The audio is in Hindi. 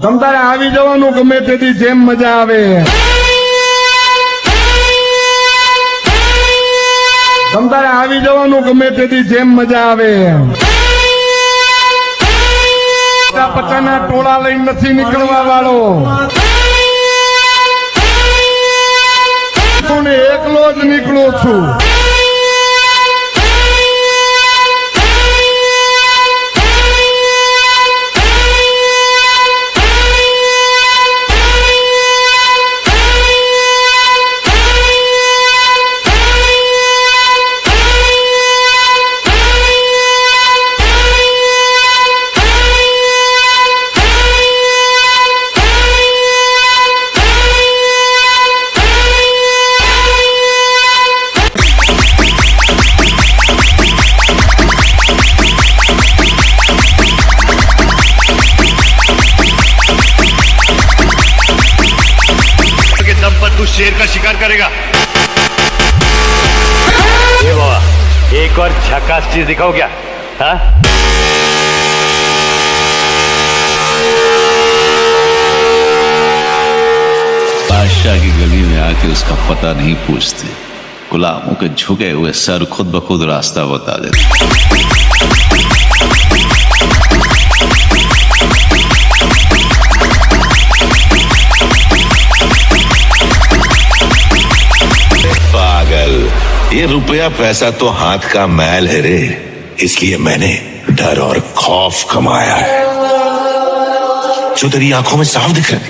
તમતારે આવી જવાનું ગમે તેથી જેમ મજા આવે. તમતારે આવી જવાનું ગમે તેથી જેમ મજા આવે. પચાના ટોળા લઈને નથી નીકળવા વાળો. હું એકલો જ નીકળું છું. तू शेर का शिकार करेगा. ये बाबा एक और झकास चीज दिखाओ क्या? हाँ बादशाह की गली में आके उसका पता नहीं पूछते, गुलामों के झुके हुए सर खुद ब खुद रास्ता बता देते. पागल, ये रुपया पैसा तो हाथ का मैल है रे, इसलिए मैंने डर और खौफ कमाया है जो तेरी आंखों में साफ दिख रहा है.